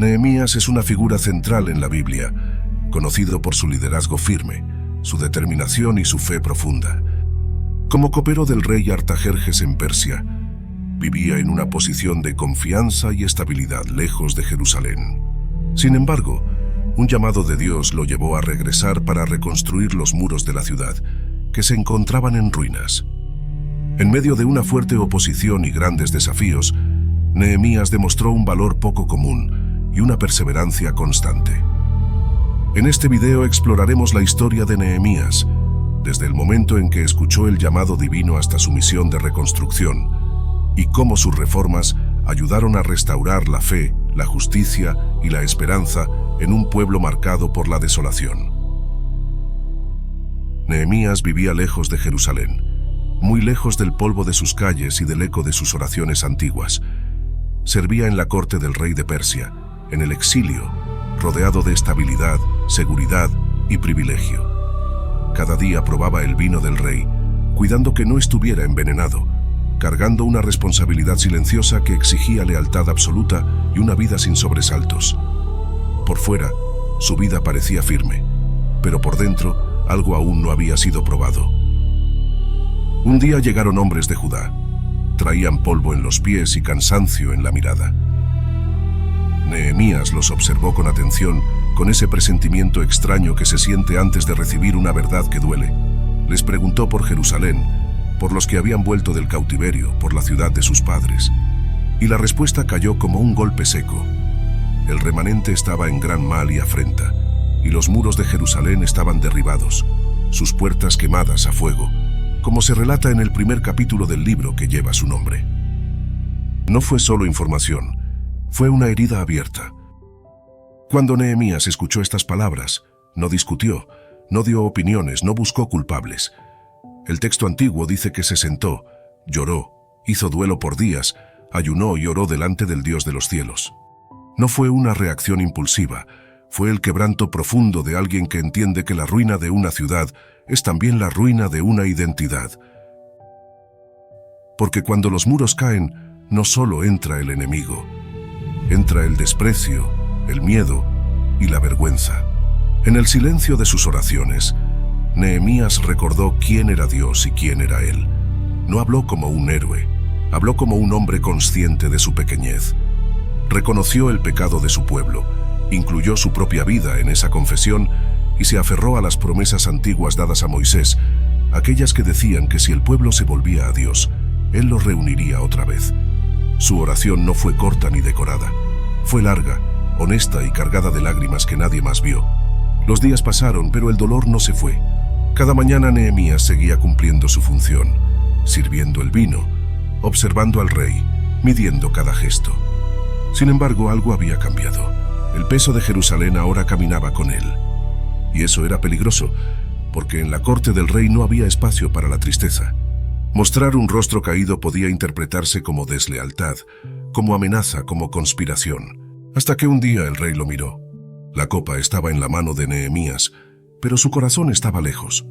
Nehemías es una figura central en la Biblia, conocido por su liderazgo firme, su determinación y su fe profunda. Como copero del rey Artajerjes en Persia, vivía en una posición de confianza y estabilidad lejos de Jerusalén. Sin embargo, un llamado de Dios lo llevó a regresar para reconstruir los muros de la ciudad, que se encontraban en ruinas. En medio de una fuerte oposición y grandes desafíos, Nehemías demostró un valor poco común y una perseverancia constante. En este video exploraremos la historia de Nehemías, desde el momento en que escuchó el llamado divino hasta su misión de reconstrucción, y cómo sus reformas ayudaron a restaurar la fe, la justicia y la esperanza en un pueblo marcado por la desolación. Nehemías vivía lejos de Jerusalén, muy lejos del polvo de sus calles y del eco de sus oraciones antiguas. Servía en la corte del rey de Persia, en el exilio, rodeado de estabilidad, seguridad y privilegio. Cada día probaba el vino del rey, cuidando que no estuviera envenenado, cargando una responsabilidad silenciosa que exigía lealtad absoluta y una vida sin sobresaltos. Por fuera, su vida parecía firme, pero por dentro, algo aún no había sido probado. Un día llegaron hombres de Judá. Traían polvo en los pies y cansancio en la mirada. Nehemías los observó con atención, con ese presentimiento extraño que se siente antes de recibir una verdad que duele. Les preguntó por Jerusalén, por los que habían vuelto del cautiverio, por la ciudad de sus padres. Y la respuesta cayó como un golpe seco. El remanente estaba en gran mal y afrenta, y los muros de Jerusalén estaban derribados, sus puertas quemadas a fuego, como se relata en el primer capítulo del libro que lleva su nombre. No fue solo información, fue una herida abierta. Cuando Nehemías escuchó estas palabras, no discutió, no dio opiniones, no buscó culpables. El texto antiguo dice que se sentó, lloró, hizo duelo por días, ayunó y oró delante del Dios de los cielos. No fue una reacción impulsiva, fue el quebranto profundo de alguien que entiende que la ruina de una ciudad es también la ruina de una identidad. Porque cuando los muros caen, no solo entra el enemigo, entra el desprecio, el miedo y la vergüenza. En el silencio de sus oraciones, Nehemías recordó quién era Dios y quién era él. No habló como un héroe, habló como un hombre consciente de su pequeñez. Reconoció el pecado de su pueblo, incluyó su propia vida en esa confesión y se aferró a las promesas antiguas dadas a Moisés, aquellas que decían que si el pueblo se volvía a Dios, él los reuniría otra vez. Su oración no fue corta ni decorada, fue larga, honesta y cargada de lágrimas que nadie más vio. Los días pasaron, pero el dolor no se fue. Cada mañana Nehemías seguía cumpliendo su función, sirviendo el vino, observando al rey, midiendo cada gesto. Sin embargo, algo había cambiado. El peso de Jerusalén ahora caminaba con él. Y eso era peligroso, porque en la corte del rey no había espacio para la tristeza. Mostrar un rostro caído podía interpretarse como deslealtad, como amenaza, como conspiración. Hasta que un día el rey lo miró. La copa estaba en la mano de Nehemías, pero su corazón estaba lejos.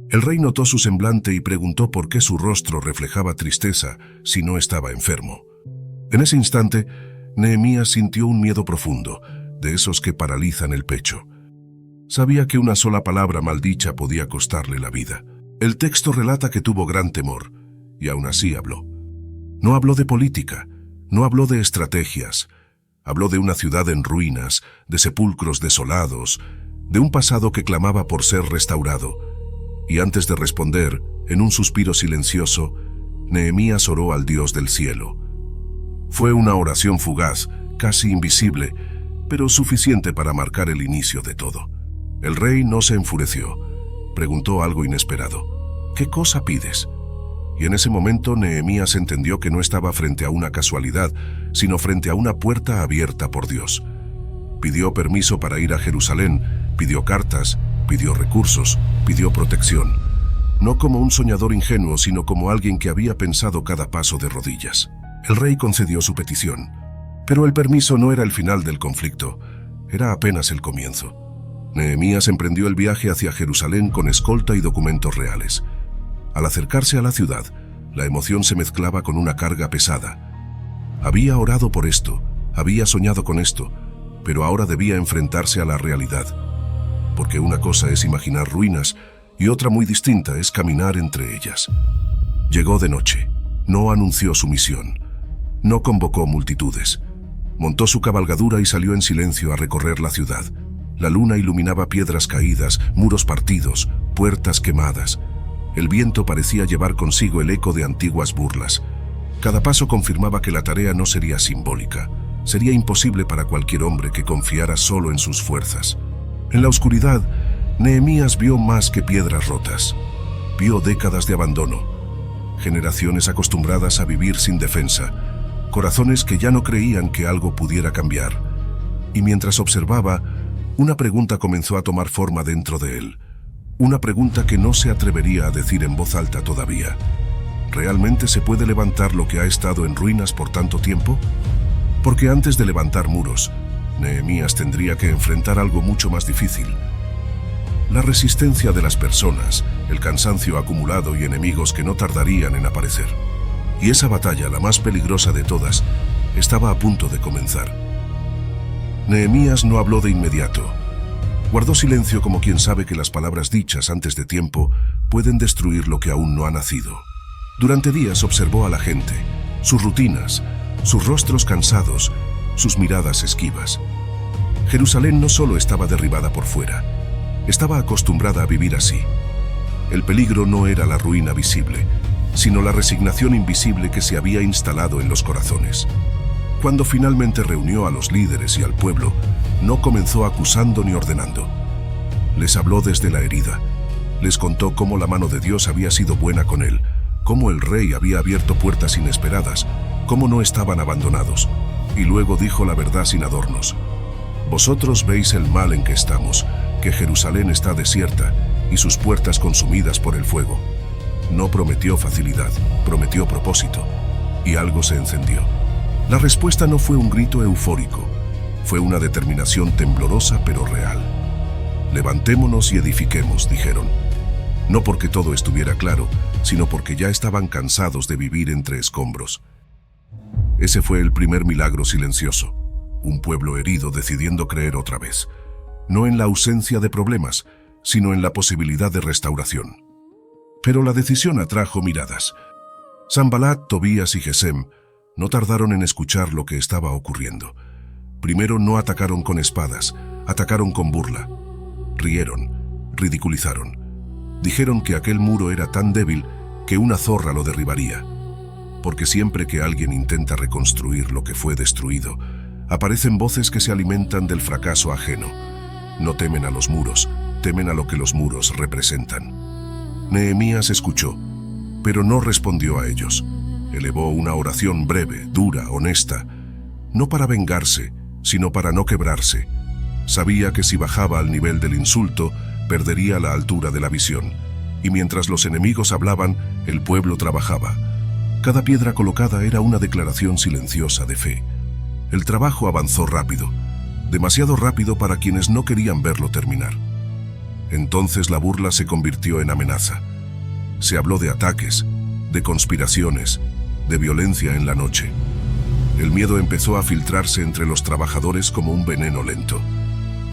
El rey notó su semblante y preguntó por qué su rostro reflejaba tristeza si no estaba enfermo. En ese instante, Nehemías sintió un miedo profundo, de esos que paralizan el pecho. Sabía que una sola palabra maldicha podía costarle la vida. El texto relata que tuvo gran temor, y aún así habló. No habló de política, no habló de estrategias. Habló de una ciudad en ruinas, de sepulcros desolados, de un pasado que clamaba por ser restaurado. Y antes de responder, en un suspiro silencioso, Nehemías oró al Dios del cielo. Fue una oración fugaz, casi invisible, pero suficiente para marcar el inicio de todo. El rey no se enfureció. Preguntó algo inesperado. ¿Qué cosa pides? Y en ese momento Nehemías entendió que no estaba frente a una casualidad, sino frente a una puerta abierta por Dios. Pidió permiso para ir a Jerusalén, pidió cartas, pidió recursos, pidió protección. No como un soñador ingenuo, sino como alguien que había pensado cada paso de rodillas. El rey concedió su petición. Pero el permiso no era el final del conflicto, era apenas el comienzo. Nehemías emprendió el viaje hacia Jerusalén con escolta y documentos reales. Al acercarse a la ciudad, la emoción se mezclaba con una carga pesada. Había orado por esto, había soñado con esto, pero ahora debía enfrentarse a la realidad. Porque una cosa es imaginar ruinas y otra muy distinta es caminar entre ellas. Llegó de noche, no anunció su misión, no convocó multitudes. Montó su cabalgadura y salió en silencio a recorrer la ciudad. La luna iluminaba piedras caídas, muros partidos, puertas quemadas. El viento parecía llevar consigo el eco de antiguas burlas. Cada paso confirmaba que la tarea no sería simbólica. Sería imposible para cualquier hombre que confiara solo en sus fuerzas. En la oscuridad, Nehemías vio más que piedras rotas. Vio décadas de abandono, generaciones acostumbradas a vivir sin defensa, corazones que ya no creían que algo pudiera cambiar. Y mientras observaba, una pregunta comenzó a tomar forma dentro de él. Una pregunta que no se atrevería a decir en voz alta todavía. ¿Realmente se puede levantar lo que ha estado en ruinas por tanto tiempo? Porque antes de levantar muros, Nehemías tendría que enfrentar algo mucho más difícil. La resistencia de las personas, el cansancio acumulado y enemigos que no tardarían en aparecer. Y esa batalla, la más peligrosa de todas, estaba a punto de comenzar. Nehemías no habló de inmediato. Guardó silencio como quien sabe que las palabras dichas antes de tiempo pueden destruir lo que aún no ha nacido. Durante días observó a la gente, sus rutinas, sus rostros cansados, sus miradas esquivas. Jerusalén no solo estaba derribada por fuera, estaba acostumbrada a vivir así. El peligro no era la ruina visible, sino la resignación invisible que se había instalado en los corazones. Cuando finalmente reunió a los líderes y al pueblo, no comenzó acusando ni ordenando. Les habló desde la herida. Les contó cómo la mano de Dios había sido buena con él, cómo el rey había abierto puertas inesperadas, cómo no estaban abandonados. Y luego dijo la verdad sin adornos. Vosotros veis el mal en que estamos, que Jerusalén está desierta y sus puertas consumidas por el fuego. No prometió facilidad, prometió propósito, y algo se encendió. La respuesta no fue un grito eufórico, fue una determinación temblorosa pero real. Levantémonos y edifiquemos, dijeron. No porque todo estuviera claro, sino porque ya estaban cansados de vivir entre escombros. Ese fue el primer milagro silencioso, un pueblo herido decidiendo creer otra vez, no en la ausencia de problemas, sino en la posibilidad de restauración. Pero la decisión atrajo miradas. Sanbalat, Tobías y Gesem no tardaron en escuchar lo que estaba ocurriendo. Primero no atacaron con espadas, atacaron con burla. Rieron, ridiculizaron. Dijeron que aquel muro era tan débil que una zorra lo derribaría. Porque siempre que alguien intenta reconstruir lo que fue destruido, aparecen voces que se alimentan del fracaso ajeno. No temen a los muros, temen a lo que los muros representan. Nehemías escuchó, pero no respondió a ellos. Elevó una oración breve, dura, honesta, no para vengarse, sino para no quebrarse. Sabía que si bajaba al nivel del insulto, perdería la altura de la visión. Y mientras los enemigos hablaban, el pueblo trabajaba. Cada piedra colocada era una declaración silenciosa de fe. El trabajo avanzó rápido, demasiado rápido para quienes no querían verlo terminar. Entonces la burla se convirtió en amenaza. Se habló de ataques, de conspiraciones, de violencia en la noche. El miedo empezó a filtrarse entre los trabajadores como un veneno lento.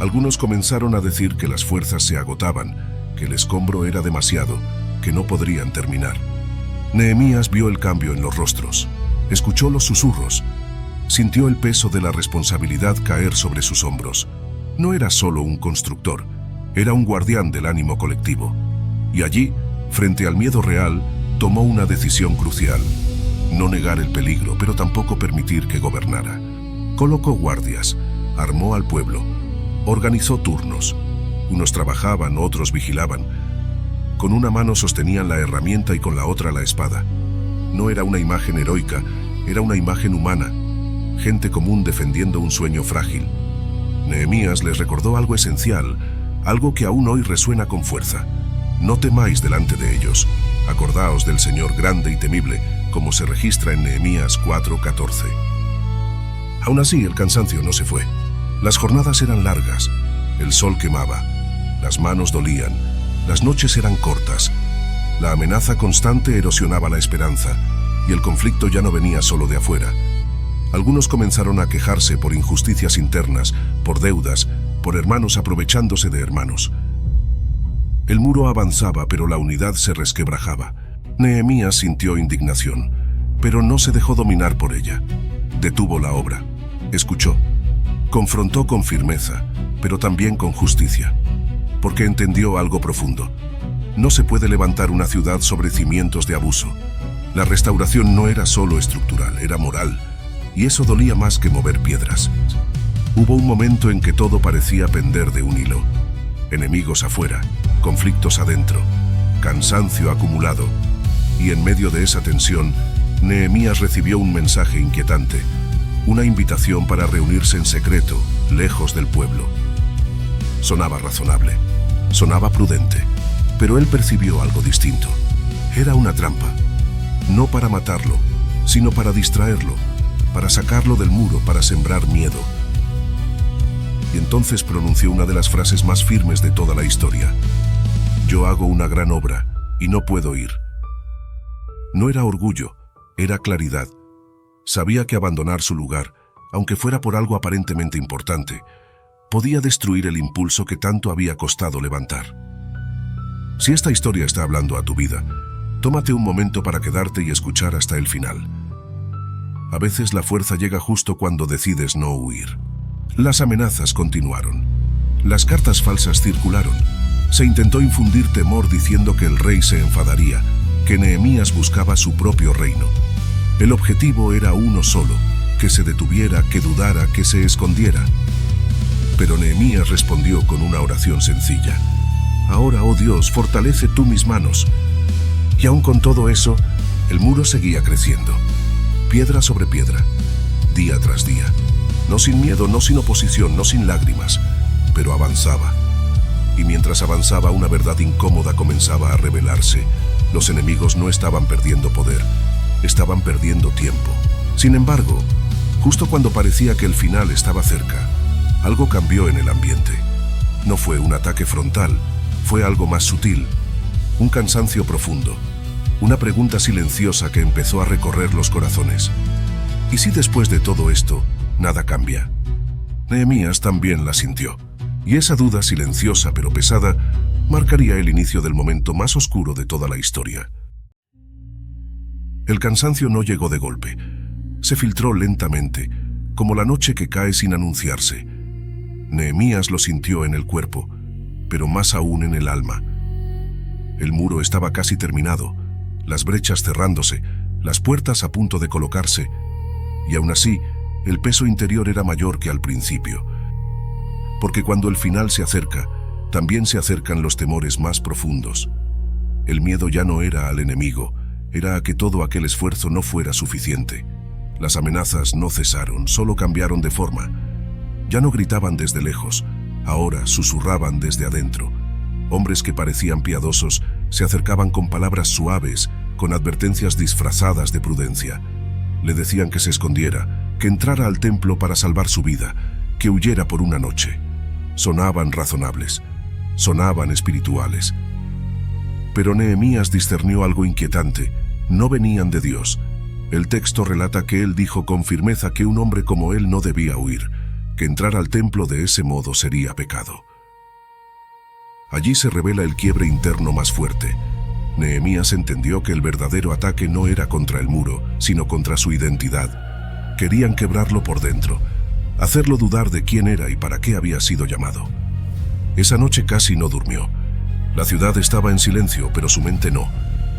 Algunos comenzaron a decir que las fuerzas se agotaban, que el escombro era demasiado, que no podrían terminar. Nehemías vio el cambio en los rostros, escuchó los susurros, sintió el peso de la responsabilidad caer sobre sus hombros. No era solo un constructor, era un guardián del ánimo colectivo. Y allí, frente al miedo real, tomó una decisión crucial. No negar el peligro, pero tampoco permitir que gobernara. Colocó guardias, armó al pueblo, organizó turnos. Unos trabajaban, otros vigilaban. Con una mano sostenían la herramienta y con la otra la espada. No era una imagen heroica, era una imagen humana. Gente común defendiendo un sueño frágil. Nehemías les recordó algo esencial, algo que aún hoy resuena con fuerza. No temáis delante de ellos. Acordaos del Señor grande y temible, como se registra en Nehemías 4:14. Aún así, el cansancio no se fue. Las jornadas eran largas, el sol quemaba, las manos dolían, las noches eran cortas, la amenaza constante erosionaba la esperanza, y el conflicto ya no venía solo de afuera. Algunos comenzaron a quejarse por injusticias internas, por deudas, por hermanos aprovechándose de hermanos. El muro avanzaba, pero la unidad se resquebrajaba. Nehemías sintió indignación, pero no se dejó dominar por ella. Detuvo la obra, escuchó, confrontó con firmeza, pero también con justicia, porque entendió algo profundo. No se puede levantar una ciudad sobre cimientos de abuso. La restauración no era solo estructural, era moral, y eso dolía más que mover piedras. Hubo un momento en que todo parecía pender de un hilo. Enemigos afuera, conflictos adentro, cansancio acumulado, y en medio de esa tensión, Nehemías recibió un mensaje inquietante, una invitación para reunirse en secreto, lejos del pueblo. Sonaba razonable, sonaba prudente, pero él percibió algo distinto. Era una trampa, no para matarlo, sino para distraerlo, para sacarlo del muro, para sembrar miedo. Y entonces pronunció una de las frases más firmes de toda la historia. Yo hago una gran obra y no puedo ir. No era orgullo, era claridad. Sabía que abandonar su lugar, aunque fuera por algo aparentemente importante, podía destruir el impulso que tanto había costado levantar. Si esta historia está hablando a tu vida, tómate un momento para quedarte y escuchar hasta el final. A veces la fuerza llega justo cuando decides no huir. Las amenazas continuaron. Las cartas falsas circularon. Se intentó infundir temor diciendo que el rey se enfadaría, que Nehemías buscaba su propio reino. El objetivo era uno solo, que se detuviera, que dudara, que se escondiera. Pero Nehemías respondió con una oración sencilla. Ahora, oh Dios, fortalece tú mis manos. Y aún con todo eso, el muro seguía creciendo. Piedra sobre piedra, día tras día. No sin miedo, no sin oposición, no sin lágrimas, pero avanzaba. Y mientras avanzaba, una verdad incómoda comenzaba a revelarse. Los enemigos no estaban perdiendo poder, estaban perdiendo tiempo. Sin embargo, justo cuando parecía que el final estaba cerca, algo cambió en el ambiente. No fue un ataque frontal, fue algo más sutil, un cansancio profundo, una pregunta silenciosa que empezó a recorrer los corazones. ¿Y si después de todo esto, nada cambia? Nehemías también la sintió, y esa duda silenciosa pero pesada marcaría el inicio del momento más oscuro de toda la historia. El cansancio no llegó de golpe, se filtró lentamente, como la noche que cae sin anunciarse. Nehemías lo sintió en el cuerpo, pero más aún en el alma. El muro estaba casi terminado, las brechas cerrándose, las puertas a punto de colocarse, y aún así, el peso interior era mayor que al principio. Porque cuando el final se acerca, también se acercan los temores más profundos. El miedo ya no era al enemigo, era a que todo aquel esfuerzo no fuera suficiente. Las amenazas no cesaron, solo cambiaron de forma. Ya no gritaban desde lejos, ahora susurraban desde adentro. Hombres que parecían piadosos se acercaban con palabras suaves, con advertencias disfrazadas de prudencia. Le decían que se escondiera, que entrara al templo para salvar su vida, que huyera por una noche. Sonaban razonables, sonaban espirituales. Pero Nehemías discernió algo inquietante. No venían de Dios. El texto relata que él dijo con firmeza que un hombre como él no debía huir, que entrar al templo de ese modo sería pecado. Allí se revela el quiebre interno más fuerte. Nehemías entendió que el verdadero ataque no era contra el muro, sino contra su identidad. Querían quebrarlo por dentro, hacerlo dudar de quién era y para qué había sido llamado. Esa noche casi no durmió. La ciudad estaba en silencio, pero su mente no.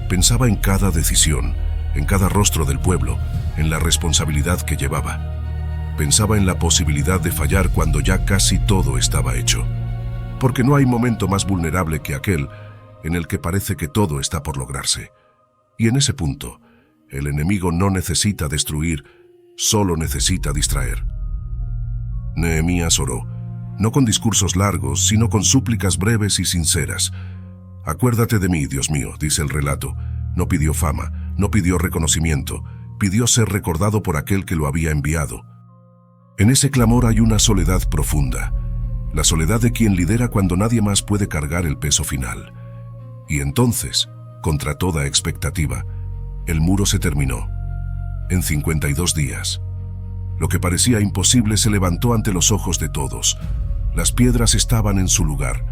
Pensaba en cada decisión, en cada rostro del pueblo, en la responsabilidad que llevaba. Pensaba en la posibilidad de fallar cuando ya casi todo estaba hecho. Porque no hay momento más vulnerable que aquel en el que parece que todo está por lograrse. Y en ese punto, el enemigo no necesita destruir, solo necesita distraer. Nehemías oró, no con discursos largos, sino con súplicas breves y sinceras. Acuérdate de mí, Dios mío, dice el relato. No pidió fama, no pidió reconocimiento, pidió ser recordado por aquel que lo había enviado. En ese clamor hay una soledad profunda, la soledad de quien lidera cuando nadie más puede cargar el peso final. Y entonces, contra toda expectativa, el muro se terminó. En 52 días. Lo que parecía imposible se levantó ante los ojos de todos. Las piedras estaban en su lugar,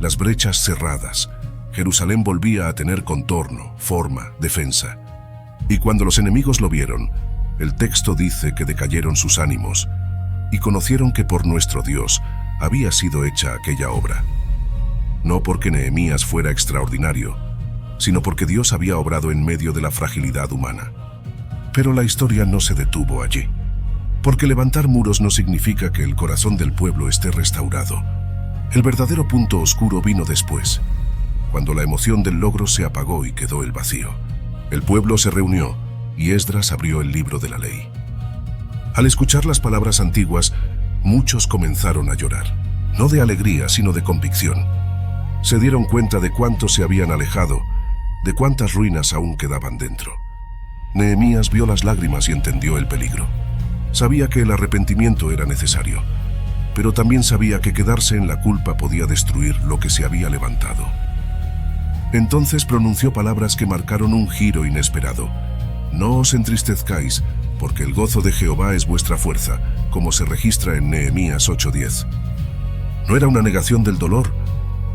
las brechas cerradas. Jerusalén volvía a tener contorno, forma, defensa. Y cuando los enemigos lo vieron, el texto dice que decayeron sus ánimos y conocieron que por nuestro Dios había sido hecha aquella obra. No porque Nehemías fuera extraordinario, sino porque Dios había obrado en medio de la fragilidad humana. Pero la historia no se detuvo allí. Porque levantar muros no significa que el corazón del pueblo esté restaurado. El verdadero punto oscuro vino después, cuando la emoción del logro se apagó y quedó el vacío. El pueblo se reunió y Esdras abrió el libro de la ley. Al escuchar las palabras antiguas, muchos comenzaron a llorar, no de alegría, sino de convicción. Se dieron cuenta de cuánto se habían alejado, de cuántas ruinas aún quedaban dentro. Nehemías vio las lágrimas y entendió el peligro. Sabía que el arrepentimiento era necesario, pero también sabía que quedarse en la culpa podía destruir lo que se había levantado. Entonces pronunció palabras que marcaron un giro inesperado. No os entristezcáis, porque el gozo de Jehová es vuestra fuerza, como se registra en Nehemías 8:10. No era una negación del dolor,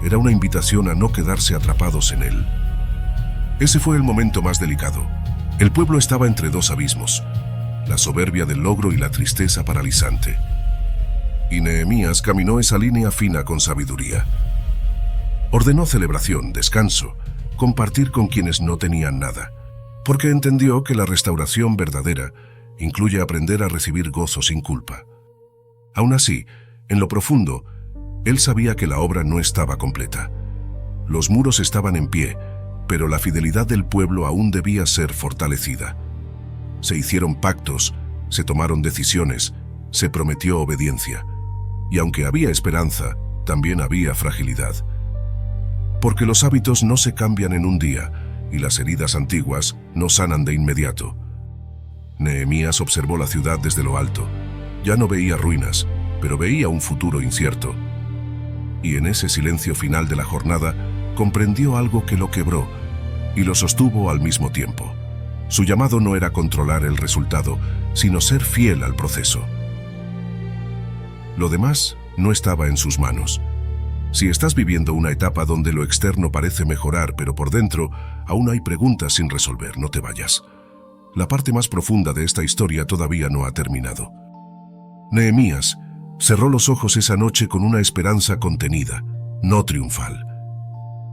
era una invitación a no quedarse atrapados en él. Ese fue el momento más delicado. El pueblo estaba entre dos abismos, la soberbia del logro y la tristeza paralizante. Y Nehemías caminó esa línea fina con sabiduría. Ordenó celebración, descanso, compartir con quienes no tenían nada, porque entendió que la restauración verdadera incluye aprender a recibir gozo sin culpa. Aún así, en lo profundo, él sabía que la obra no estaba completa. Los muros estaban en pie, pero la fidelidad del pueblo aún debía ser fortalecida. Se hicieron pactos, se tomaron decisiones, se prometió obediencia. Y aunque había esperanza, también había fragilidad. Porque los hábitos no se cambian en un día, y las heridas antiguas no sanan de inmediato. Nehemías observó la ciudad desde lo alto. Ya no veía ruinas, pero veía un futuro incierto. Y en ese silencio final de la jornada, comprendió algo que lo quebró, y lo sostuvo al mismo tiempo. Su llamado no era controlar el resultado, sino ser fiel al proceso. Lo demás no estaba en sus manos. Si estás viviendo una etapa donde lo externo parece mejorar, pero por dentro aún hay preguntas sin resolver, no te vayas. La parte más profunda de esta historia todavía no ha terminado. Nehemías cerró los ojos esa noche con una esperanza contenida, no triunfal.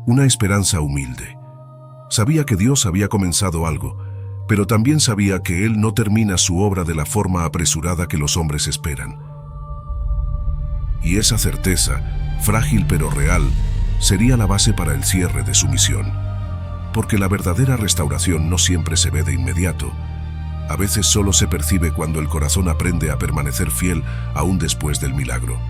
Una esperanza humilde. Sabía que Dios había comenzado algo, pero también sabía que Él no termina su obra de la forma apresurada que los hombres esperan. Y esa certeza, frágil pero real, sería la base para el cierre de su misión. Porque la verdadera restauración no siempre se ve de inmediato. A veces solo se percibe cuando el corazón aprende a permanecer fiel aún después del milagro.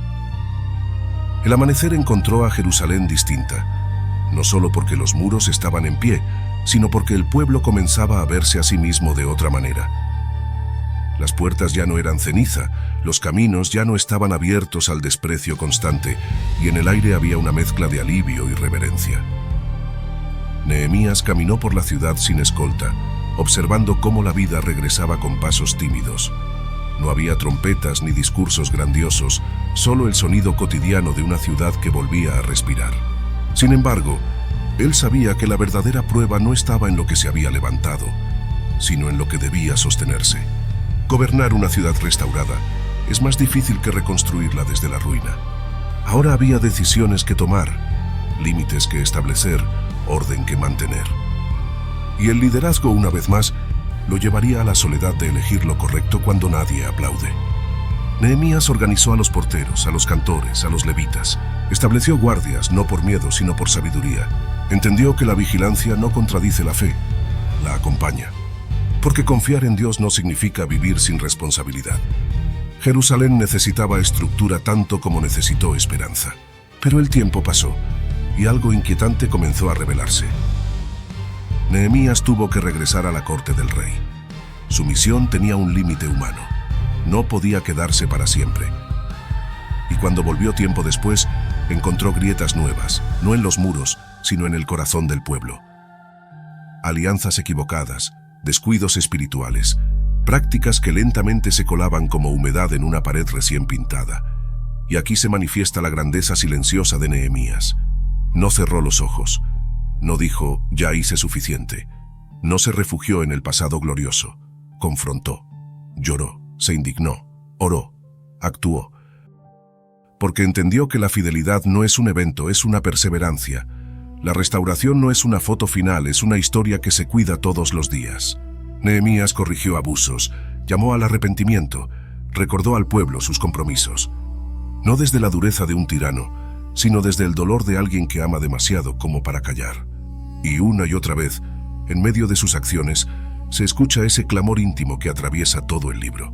El amanecer encontró a Jerusalén distinta, no solo porque los muros estaban en pie, sino porque el pueblo comenzaba a verse a sí mismo de otra manera. Las puertas ya no eran ceniza, los caminos ya no estaban abiertos al desprecio constante, y en el aire había una mezcla de alivio y reverencia. Nehemías caminó por la ciudad sin escolta, observando cómo la vida regresaba con pasos tímidos. No había trompetas ni discursos grandiosos, solo el sonido cotidiano de una ciudad que volvía a respirar. Sin embargo, él sabía que la verdadera prueba no estaba en lo que se había levantado, sino en lo que debía sostenerse. Gobernar una ciudad restaurada es más difícil que reconstruirla desde la ruina. Ahora había decisiones que tomar, límites que establecer, orden que mantener. Y el liderazgo, una vez más, lo llevaría a la soledad de elegir lo correcto cuando nadie aplaude. Nehemías organizó a los porteros, a los cantores, a los levitas. Estableció guardias, no por miedo, sino por sabiduría. Entendió que la vigilancia no contradice la fe, la acompaña. Porque confiar en Dios no significa vivir sin responsabilidad. Jerusalén necesitaba estructura tanto como necesitó esperanza. Pero el tiempo pasó, y algo inquietante comenzó a revelarse. Nehemías tuvo que regresar a la corte del rey. Su misión tenía un límite humano. No podía quedarse para siempre. Y cuando volvió tiempo después, encontró grietas nuevas, no en los muros, sino en el corazón del pueblo. Alianzas equivocadas, descuidos espirituales, prácticas que lentamente se colaban como humedad en una pared recién pintada. Y aquí se manifiesta la grandeza silenciosa de Nehemías. No cerró los ojos, no dijo, ya hice suficiente. No se refugió en el pasado glorioso, confrontó, lloró, se indignó, oró, actuó. Porque entendió que la fidelidad no es un evento, es una perseverancia. La restauración no es una foto final, es una historia que se cuida todos los días. Nehemías corrigió abusos, llamó al arrepentimiento, recordó al pueblo sus compromisos. No desde la dureza de un tirano, sino desde el dolor de alguien que ama demasiado como para callar. Y una y otra vez, en medio de sus acciones, se escucha ese clamor íntimo que atraviesa todo el libro.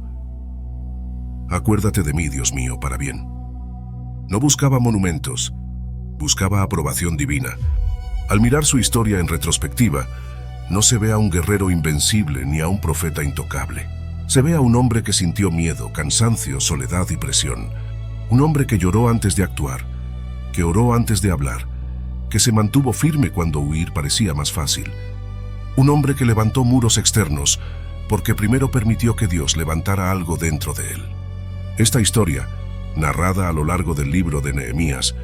Acuérdate de mí, Dios mío, para bien. No buscaba monumentos, buscaba aprobación divina. Al mirar su historia en retrospectiva, no se ve a un guerrero invencible ni a un profeta intocable. Se ve a un hombre que sintió miedo, cansancio, soledad y presión. Un hombre que lloró antes de actuar, que oró antes de hablar, que se mantuvo firme cuando huir parecía más fácil. Un hombre que levantó muros externos porque primero permitió que Dios levantara algo dentro de él. Esta historia, narrada a lo largo del libro de Nehemías,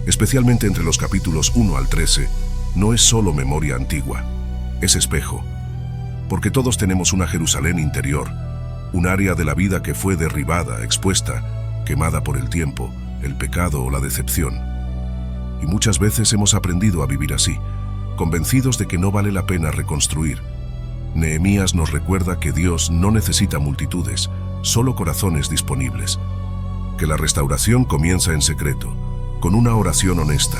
especialmente entre los capítulos 1 al 13, no es solo memoria antigua, es espejo, porque todos tenemos una Jerusalén interior, un área de la vida que fue derribada, expuesta, quemada por el tiempo, el pecado o la decepción. Y muchas veces hemos aprendido a vivir así, convencidos de que no vale la pena reconstruir. Nehemías nos recuerda que Dios no necesita multitudes, solo corazones disponibles. Que la restauración comienza en secreto, con una oración honesta.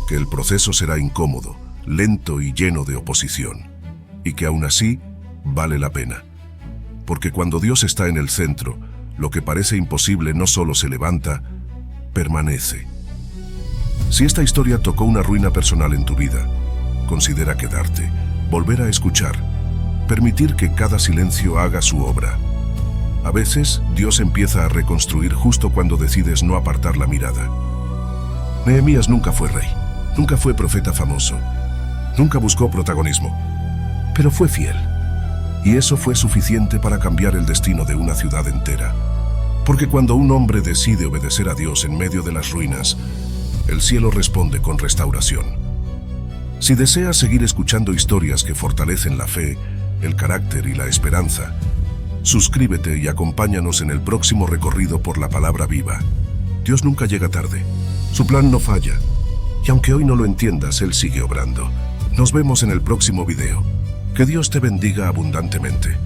Que el proceso será incómodo, lento y lleno de oposición. Y que aún así, vale la pena. Porque cuando Dios está en el centro, lo que parece imposible no solo se levanta, permanece. Si esta historia tocó una ruina personal en tu vida, considera quedarte, volver a escuchar, permitir que cada silencio haga su obra. A veces, Dios empieza a reconstruir justo cuando decides no apartar la mirada. Nehemías nunca fue rey, nunca fue profeta famoso, nunca buscó protagonismo, pero fue fiel. Y eso fue suficiente para cambiar el destino de una ciudad entera. Porque cuando un hombre decide obedecer a Dios en medio de las ruinas, el cielo responde con restauración. Si deseas seguir escuchando historias que fortalecen la fe, el carácter y la esperanza, suscríbete y acompáñanos en el próximo recorrido por la palabra viva. Dios nunca llega tarde. Su plan no falla. Y aunque hoy no lo entiendas, Él sigue obrando. Nos vemos en el próximo video. Que Dios te bendiga abundantemente.